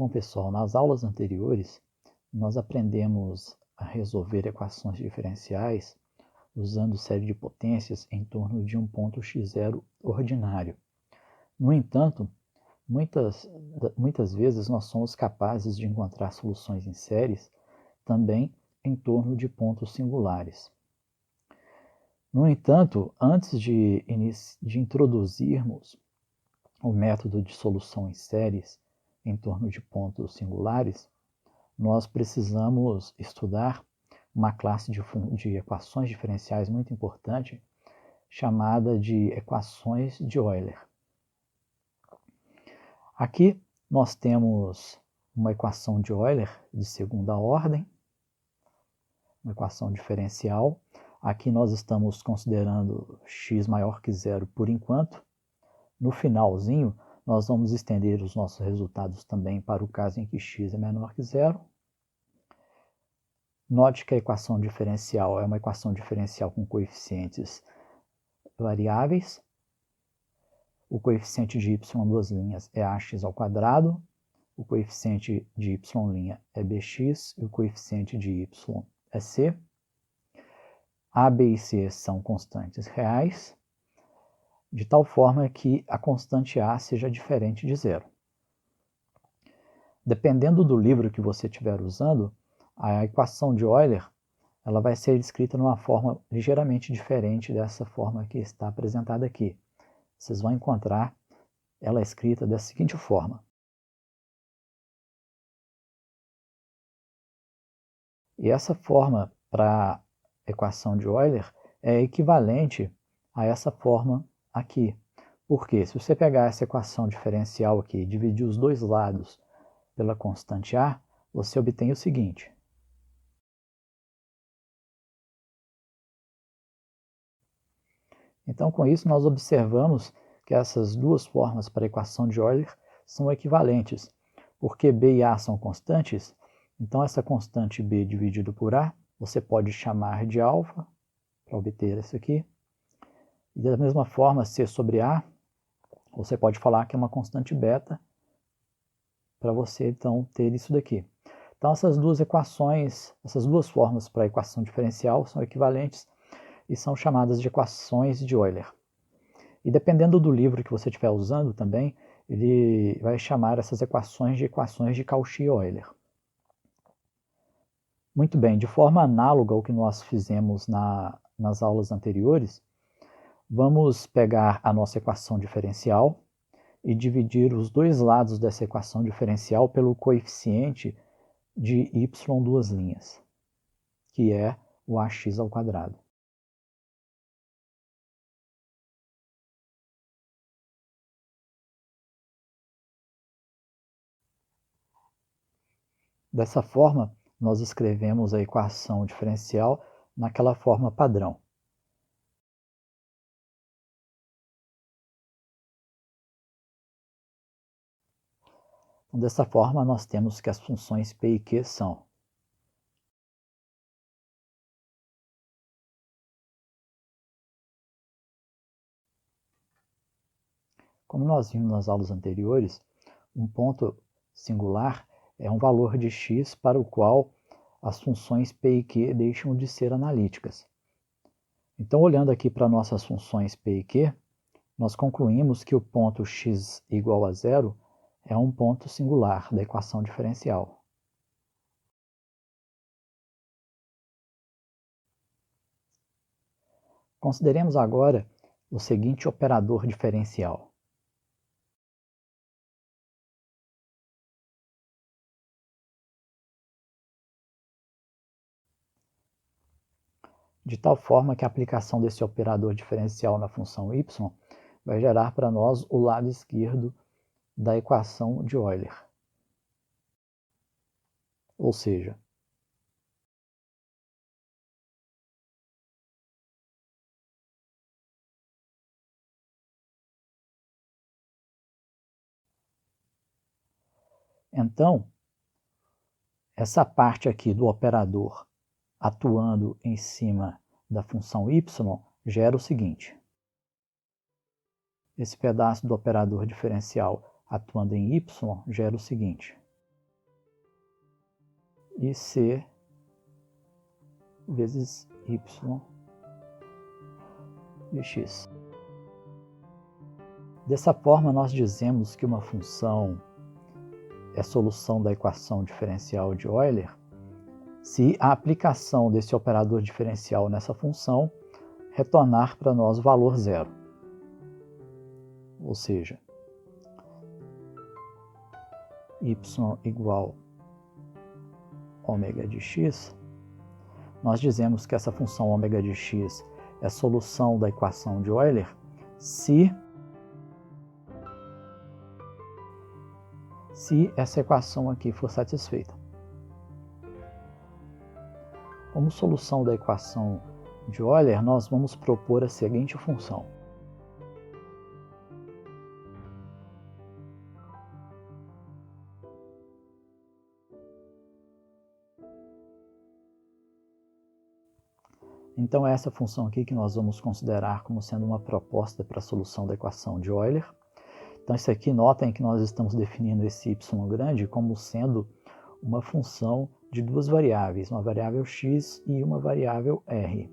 Bom, pessoal, nas aulas anteriores, nós aprendemos a resolver equações diferenciais usando série de potências em torno de um ponto x0 ordinário. No entanto, muitas vezes nós somos capazes de encontrar soluções em séries também em torno de pontos singulares. No entanto, antes de introduzirmos o método de solução em séries em torno de pontos singulares, nós precisamos estudar uma classe de equações diferenciais muito importante, chamada de equações de Euler. Aqui nós temos uma equação de Euler de segunda ordem, uma equação diferencial. Aqui nós estamos considerando x maior que zero por enquanto. No finalzinho, nós vamos estender os nossos resultados também para o caso em que x é menor que zero. Note que a equação diferencial é uma equação diferencial com coeficientes variáveis. O coeficiente de y duas linhas é ax ao quadrado, o coeficiente de y' é bx e o coeficiente de y é c. A, b e c são constantes reais, de tal forma que a constante a seja diferente de zero. Dependendo do livro que você estiver usando, a equação de Euler ela vai ser escrita numa forma ligeiramente diferente dessa forma que está apresentada aqui. Vocês vão encontrar ela escrita da seguinte forma. E essa forma para a equação de Euler é equivalente a essa forma aqui. Porque se você pegar essa equação diferencial aqui e dividir os dois lados pela constante a, você obtém o seguinte. Então, com isso, nós observamos que essas duas formas para a equação de Euler são equivalentes. Porque b e a são constantes, então essa constante b dividido por a, você pode chamar de alfa, para obter isso aqui. E da mesma forma, c sobre a, você pode falar que é uma constante beta, para você, então, ter isso daqui. Então, essas duas equações, essas duas formas para a equação diferencial são equivalentes e são chamadas de equações de Euler. E dependendo do livro que você estiver usando também, ele vai chamar essas equações de Cauchy-Euler. Muito bem, de forma análoga ao que nós fizemos nas aulas anteriores, vamos pegar a nossa equação diferencial e dividir os dois lados dessa equação diferencial pelo coeficiente de y duas linhas, que é o ax ao quadrado. Dessa forma, nós escrevemos a equação diferencial naquela forma padrão. Então, dessa forma, nós temos que as funções p e q são como nós vimos nas aulas anteriores, um ponto singular é um valor de x para o qual as funções p e q deixam de ser analíticas. Então, olhando aqui para nossas funções p e q, nós concluímos que o ponto x igual a zero é um ponto singular da equação diferencial. Consideremos agora o seguinte operador diferencial. De tal forma que a aplicação desse operador diferencial na função y vai gerar para nós o lado esquerdo da equação de Euler. Ou seja, então, essa parte aqui do operador atuando em cima da função y gera o seguinte. Esse pedaço do operador diferencial atuando em y gera o seguinte. e c vezes y de x. Dessa forma, nós dizemos que uma função é solução da equação diferencial de Euler se a aplicação desse operador diferencial nessa função retornar para nós o valor zero. Ou seja, y igual ômega de x, nós dizemos que essa função ômega de x é solução da equação de Euler se essa equação aqui for satisfeita. Como solução da equação de Euler, nós vamos propor a seguinte função. Então, é essa função aqui que nós vamos considerar como sendo uma proposta para a solução da equação de Euler. Então, isso aqui, notem que nós estamos definindo esse y grande como sendo uma função de duas variáveis, uma variável x e uma variável r.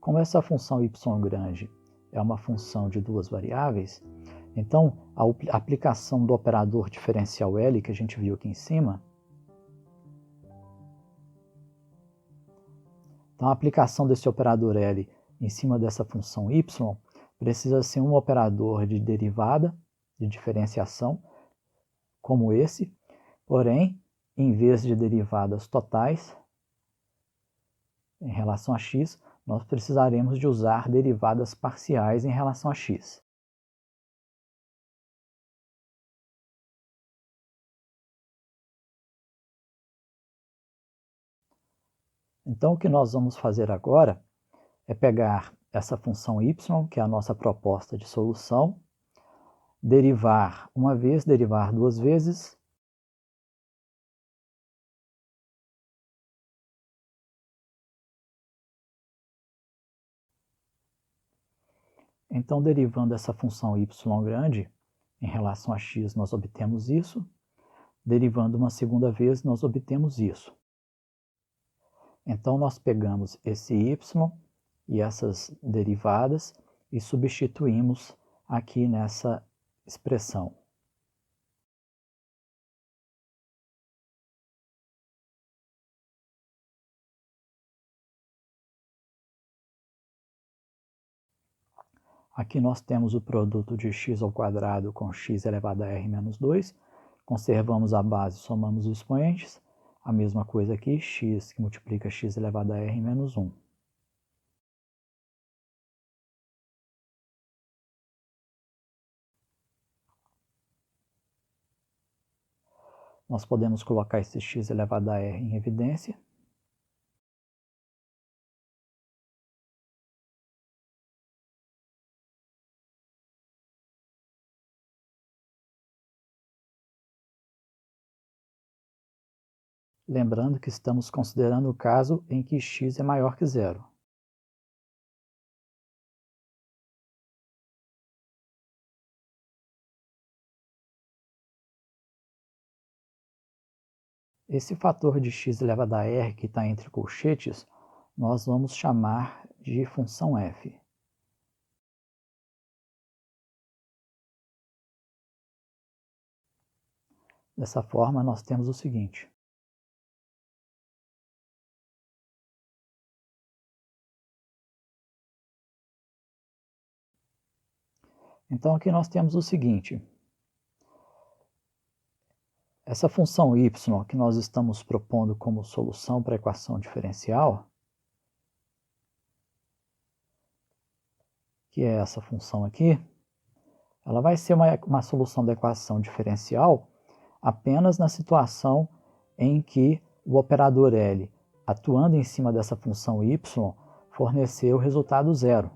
Como essa função y grande é uma função de duas variáveis, então a aplicação do operador diferencial L, que a gente viu aqui em cima, então a aplicação desse operador L em cima dessa função y precisa ser um operador de derivada, de diferenciação, como esse, porém, em vez de derivadas totais em relação a x, nós precisaremos de usar derivadas parciais em relação a x. Então, o que nós vamos fazer agora é pegar essa função y, que é a nossa proposta de solução, derivar uma vez, derivar duas vezes, então, derivando essa função y grande em relação a x, nós obtemos isso. Derivando uma segunda vez, nós obtemos isso. Então, nós pegamos esse y e essas derivadas e substituímos aqui nessa expressão. Aqui nós temos o produto de x ao quadrado com x elevado a r menos 2. Conservamos a base, somamos os expoentes. A mesma coisa aqui, x que multiplica x elevado a r menos 1. Nós podemos colocar esse x elevado a r em evidência. Lembrando que estamos considerando o caso em que x é maior que zero. Esse fator de x elevado a r que está entre colchetes, nós vamos chamar de função f. Dessa forma, nós temos o seguinte. Então, aqui nós temos o seguinte. Essa função y que nós estamos propondo como solução para a equação diferencial, que é essa função aqui, ela vai ser uma solução da equação diferencial apenas na situação em que o operador L, atuando em cima dessa função y, fornecer o resultado zero,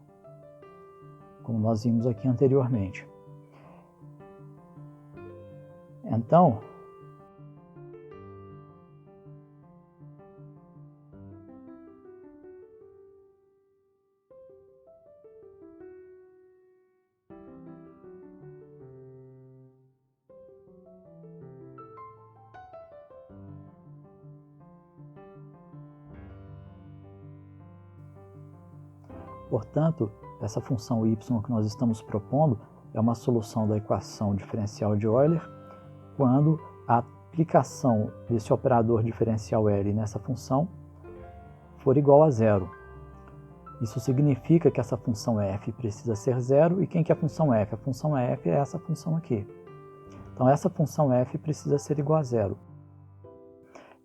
como nós vimos aqui anteriormente. Então, Portanto, essa função y que nós estamos propondo é uma solução da equação diferencial de Euler quando a aplicação desse operador diferencial L nessa função for igual a zero. Isso significa que essa função f precisa ser zero. E quem que é a função f? A função f é essa função aqui. Então, essa função f precisa ser igual a zero.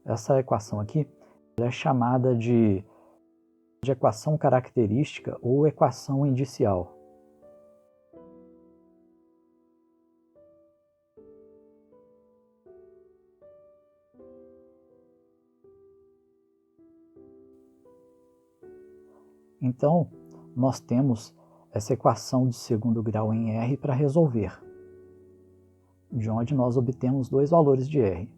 Essa equação aqui é chamada de equação característica ou equação indicial. Então, nós temos essa equação de segundo grau em R para resolver, de onde nós obtemos dois valores de R.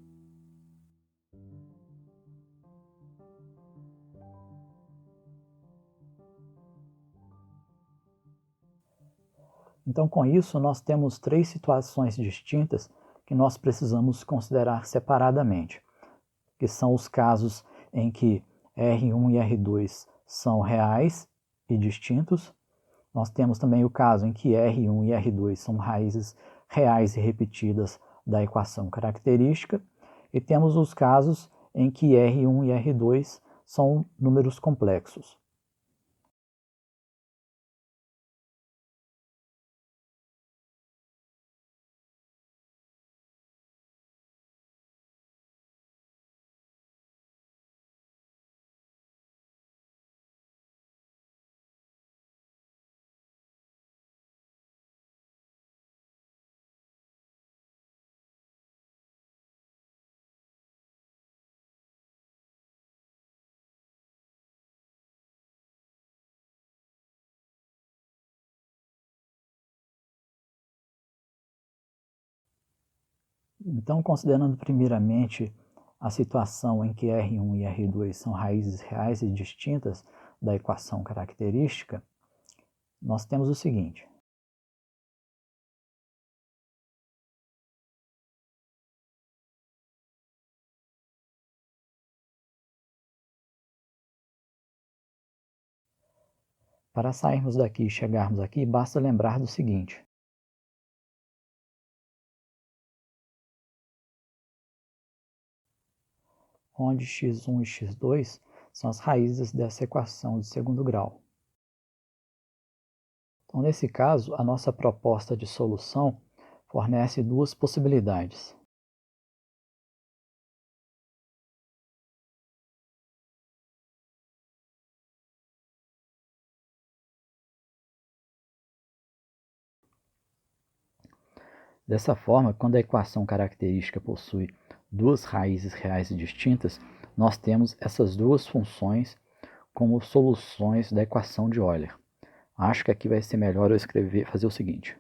Então, com isso, nós temos três situações distintas que nós precisamos considerar separadamente, que são os casos em que R1 e R2 são reais e distintos. Nós temos também o caso em que R1 e R2 são raízes reais e repetidas da equação característica. E temos os casos em que R1 e R2 são números complexos. Então, considerando primeiramente a situação em que R1 e R2 são raízes reais e distintas da equação característica, nós temos o seguinte. Para sairmos daqui e chegarmos aqui, basta lembrar do seguinte. Onde x1 e x2 são as raízes dessa equação de segundo grau. Então, nesse caso, a nossa proposta de solução fornece duas possibilidades. Dessa forma, quando a equação característica possui duas raízes reais distintas, nós temos essas duas funções como soluções da equação de Euler. Acho que aqui vai ser melhor eu fazer o seguinte.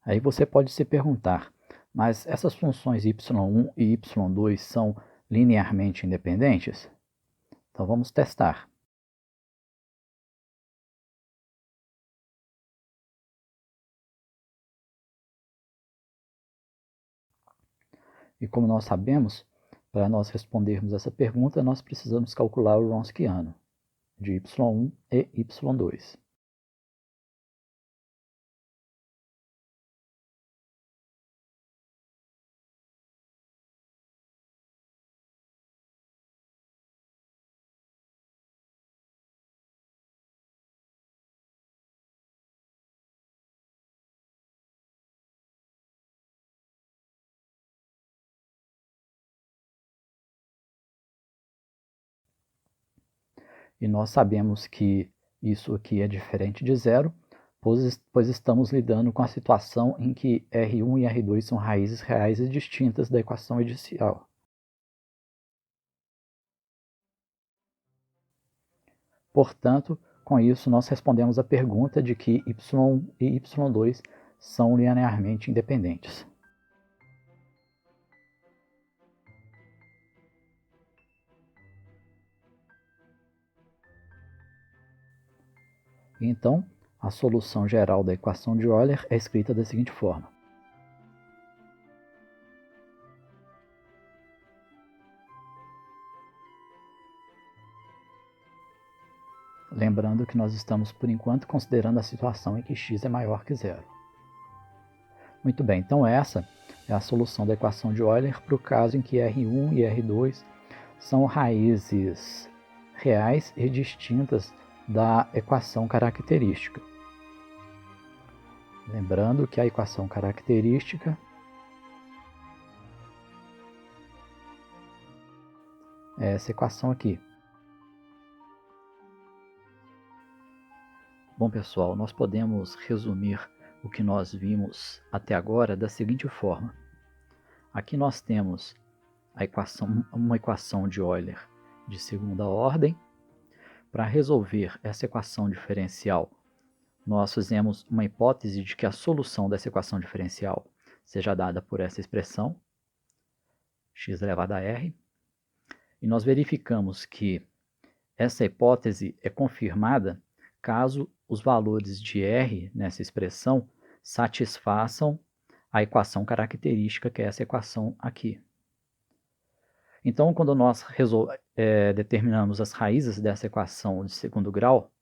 Aí você pode se perguntar, mas essas funções y1 e y2 são linearmente independentes? Então vamos testar. E como nós sabemos, para nós respondermos essa pergunta, nós precisamos calcular o Wronskiano de y1 e y2. E nós sabemos que isso aqui é diferente de zero, pois estamos lidando com a situação em que R1 e R2 são raízes reais e distintas da equação inicial. Portanto, com isso, nós respondemos a pergunta de que y1 e y2 são linearmente independentes. Então, a solução geral da equação de Euler é escrita da seguinte forma. Lembrando que nós estamos, por enquanto, considerando a situação em que x é maior que zero. Muito bem, então essa é a solução da equação de Euler para o caso em que R1 e R2 são raízes reais e distintas da equação característica. Lembrando que a equação característica é essa equação aqui. Bom, pessoal, nós podemos resumir o que nós vimos até agora da seguinte forma. Aqui nós temos uma equação de Euler de segunda ordem. Para resolver essa equação diferencial, nós fizemos uma hipótese de que a solução dessa equação diferencial seja dada por essa expressão, x elevado a r, e nós verificamos que essa hipótese é confirmada caso os valores de r nessa expressão satisfaçam a equação característica, que é essa equação aqui. Então, quando nós determinamos as raízes dessa equação de segundo grau,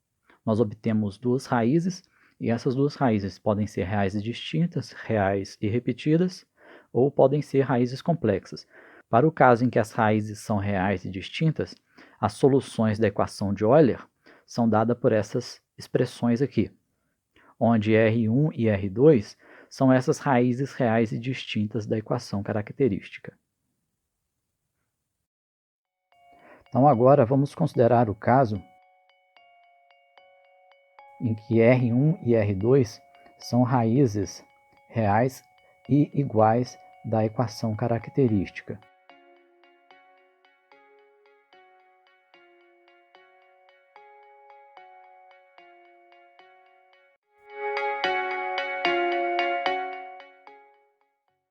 nós obtemos duas raízes, e essas duas raízes podem ser raízes distintas, reais e repetidas, ou podem ser raízes complexas. Para o caso em que as raízes são reais e distintas, as soluções da equação de Euler são dadas por essas expressões aqui, onde R1 e R2 são essas raízes reais e distintas da equação característica. Então agora vamos considerar o caso em que R1 e R2 são raízes reais e iguais da equação característica.